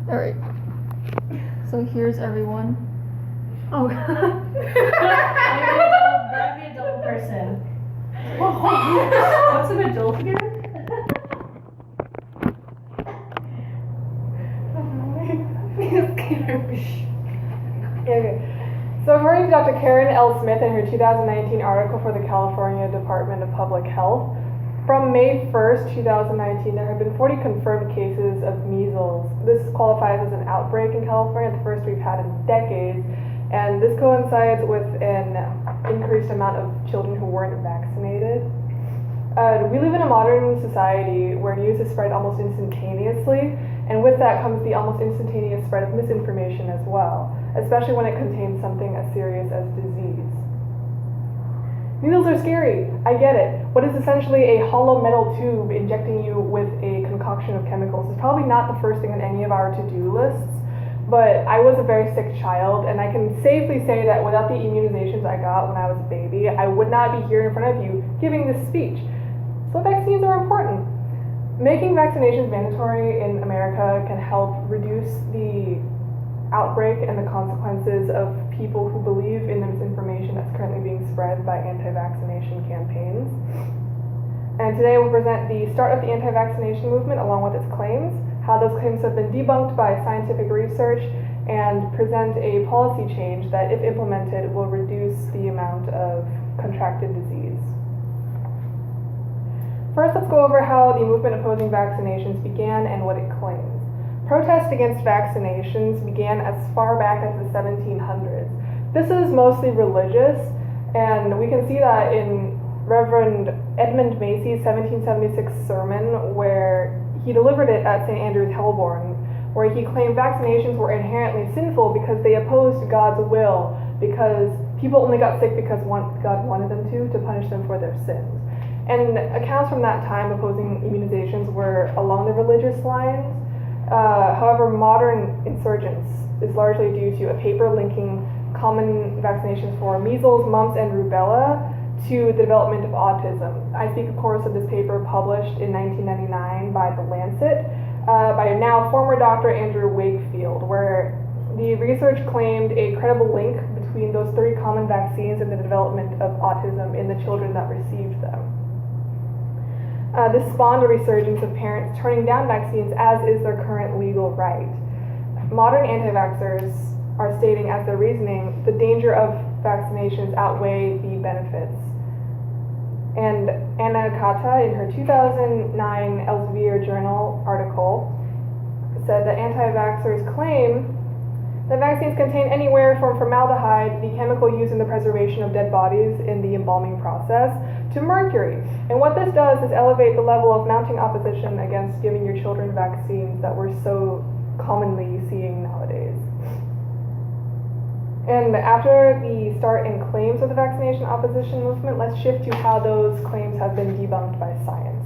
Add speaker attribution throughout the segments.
Speaker 1: Alright. So here's everyone.
Speaker 2: Oh. I'm the adult person. What's an adult again?
Speaker 3: Okay. So according to Dr. Karen L. Smith in her 2019 article for the California Department of Public Health, from May 1st, 2019, there have been 40 confirmed cases of measles. This qualifies as an outbreak in California, the first we've had in decades, and this coincides with an increased amount of children who weren't vaccinated. We live in a modern society where news is spread almost instantaneously, and with that comes the almost instantaneous spread of misinformation as well, especially when it contains something as serious as disease. Needles are scary, I get it. What is essentially a hollow metal tube injecting you with a concoction of chemicals is probably not the first thing on any of our to-do lists, but I was a very sick child, and I can safely say that without the immunizations I got when I was a baby, I would not be here in front of you giving this speech. So vaccines are important. Making vaccinations mandatory in America can help reduce the outbreak and the consequences of people who believe in the misinformation that's currently being spread by anti-vaccination campaigns. And today we'll present the start of the anti-vaccination movement along with its claims, how those claims have been debunked by scientific research, and present a policy change that, if implemented, will reduce the amount of contracted disease. First, let's go over how the movement opposing vaccinations began and what it claims. Protests against vaccinations began as far back as the 1700s. This is mostly religious, and we can see that in Reverend Edmund Macy's 1776 sermon, where he delivered it at St. Andrew's, Holborn, where he claimed vaccinations were inherently sinful because they opposed God's will, because people only got sick because God wanted them to punish them for their sins. And accounts from that time opposing immunizations were along the religious lines. However, modern insurgence is largely due to a paper linking common vaccinations for measles, mumps, and rubella to the development of autism. I speak, of course, of this paper published in 1999 by The Lancet by now former Dr. Andrew Wakefield, where the research claimed a credible link between those 3 common vaccines and the development of autism in the children that received them. This spawned a resurgence of parents turning down vaccines, as is their current legal right. Modern anti-vaxxers are stating as their reasoning the danger of vaccinations outweigh the benefits. And Anna Kata, in her 2009 Elsevier Journal article, said that anti-vaxxers claim that vaccines contain anywhere from formaldehyde, the chemical used in the preservation of dead bodies in the embalming process, to mercury. And what this does is elevate the level of mounting opposition against giving your children vaccines that we're so commonly seeing nowadays. And after the start and claims of the vaccination opposition movement, let's shift to how those claims have been debunked by science.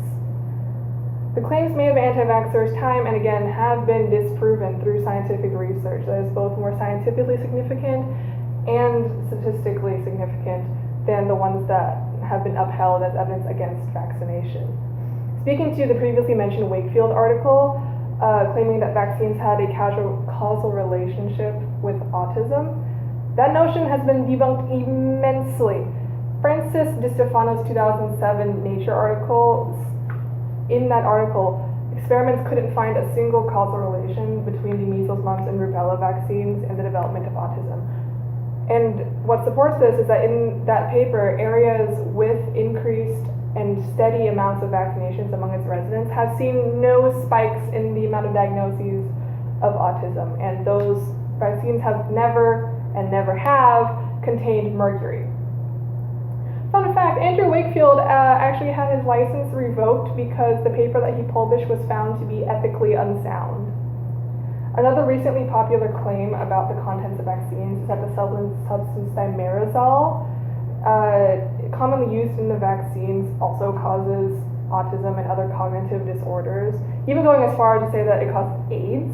Speaker 3: The claims made by anti-vaxxers time and again have been disproven through scientific research that is both more scientifically significant and statistically significant than the ones that have been upheld as evidence against vaccination. Speaking to the previously mentioned Wakefield article, claiming that vaccines had a causal relationship with autism, that notion has been debunked immensely. Francis DiStefano's 2007 Nature article, in that article, experiments couldn't find a single causal relation between the measles, mumps, and rubella vaccines and the development of autism. And what supports this is that in that paper, areas with increased and steady amounts of vaccinations among its residents have seen no spikes in the amount of diagnoses of autism, and those vaccines have never and never have contained mercury. Fun fact, Andrew Wakefield actually had his license revoked because the paper that he published was found to be ethically unsound. Another recently popular claim about the contents of vaccines is that the substance thimerosal, commonly used in the vaccines, also causes autism and other cognitive disorders, even going as far as to say that it causes AIDS.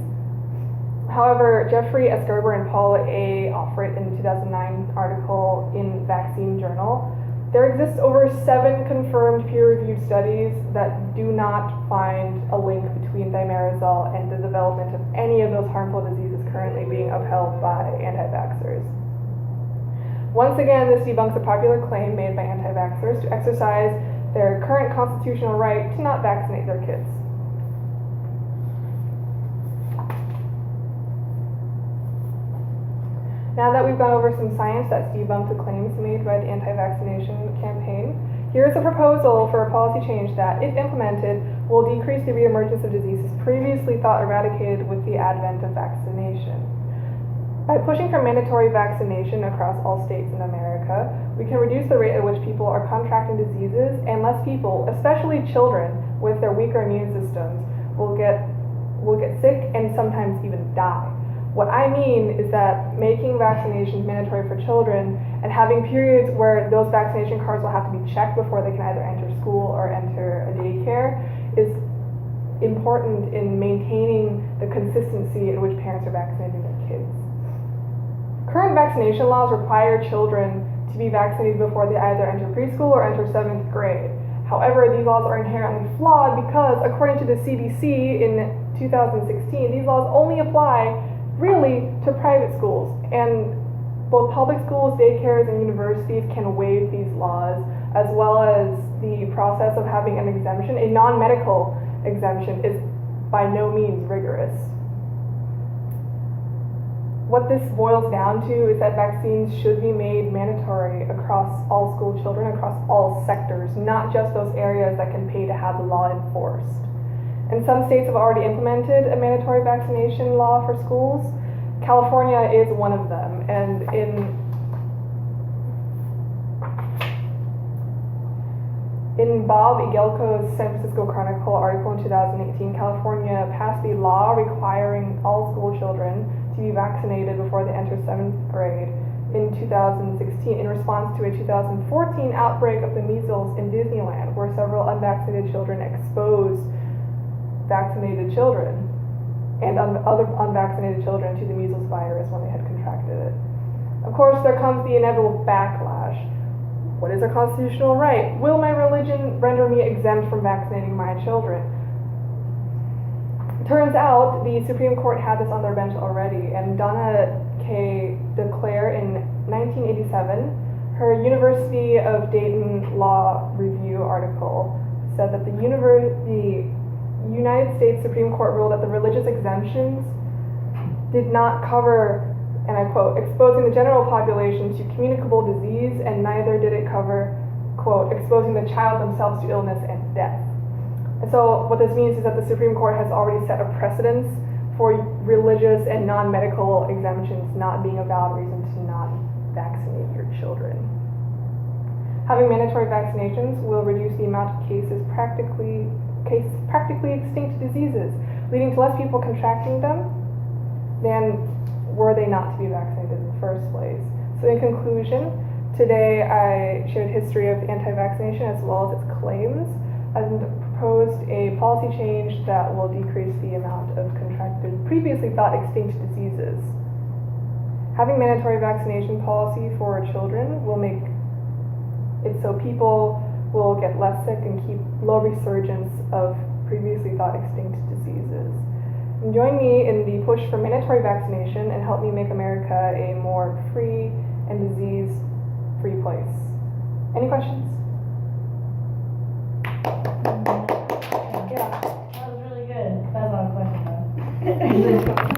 Speaker 3: However, Jeffrey S. Gerber and Paul A. Offrit in the 2009 article in Vaccine Journal There exists over 7 confirmed peer-reviewed studies that do not find a link between thimerosal and the development of any of those harmful diseases currently being upheld by anti-vaxxers. Once again, this debunks a popular claim made by anti-vaxxers to exercise their current constitutional right to not vaccinate their kids. Now that we've gone over some science that's debunked the claims made by the anti-vaccination campaign, here's a proposal for a policy change that, if implemented, will decrease the reemergence of diseases previously thought eradicated with the advent of vaccination. By pushing for mandatory vaccination across all states in America, we can reduce the rate at which people are contracting diseases, and less people, especially children with their weaker immune systems, will get sick and sometimes even die. What I mean is that making vaccinations mandatory for children and having periods where those vaccination cards will have to be checked before they can either enter school or enter a daycare is important in maintaining the consistency in which parents are vaccinating their kids. Current vaccination laws require children to be vaccinated before they either enter preschool or enter 7th grade. However, these laws are inherently flawed because, according to the CDC in 2016, these laws only apply really to private schools, and both public schools, daycares, and universities can waive these laws, as well as the process of having an exemption. A non-medical exemption is by no means rigorous. What this boils down to is that vaccines should be made mandatory across all school children, across all sectors, not just those areas that can pay to have the law enforced. And some states have already implemented a mandatory vaccination law for schools. California is one of them. And in Bob Igelko's San Francisco Chronicle article in 2018, California passed the law requiring all school children to be vaccinated before they enter 7th grade in 2016 in response to a 2014 outbreak of the measles in Disneyland, where several unvaccinated children exposed vaccinated children and other unvaccinated children to the measles virus when they had contracted it. Of course, there comes the inevitable backlash. What is a constitutional right? Will my religion render me exempt from vaccinating my children? Turns out the Supreme Court had this on their bench already, and Donna K. DeClaire in 1987, her University of Dayton Law Review article said that the United States Supreme Court ruled that the religious exemptions did not cover, and I quote, exposing the general population to communicable disease, and neither did it cover, quote, exposing the child themselves to illness and death. And so what this means is that the Supreme Court has already set a precedence for religious and non-medical exemptions not being a valid reason to not vaccinate your children. Having mandatory vaccinations will reduce the amount of cases practically extinct diseases, leading to less people contracting them than were they not to be vaccinated in the first place. So in conclusion, today I shared history of anti-vaccination as well as its claims, and proposed a policy change that will decrease the amount of contracted, previously thought extinct diseases. Having mandatory vaccination policy for children will make it so people will get less sick and keep low resurgence of previously thought extinct diseases. And join me in the push for mandatory vaccination and help me make America a more free and disease-free place. Any questions?
Speaker 2: Yeah, that was really good. That's not a question though.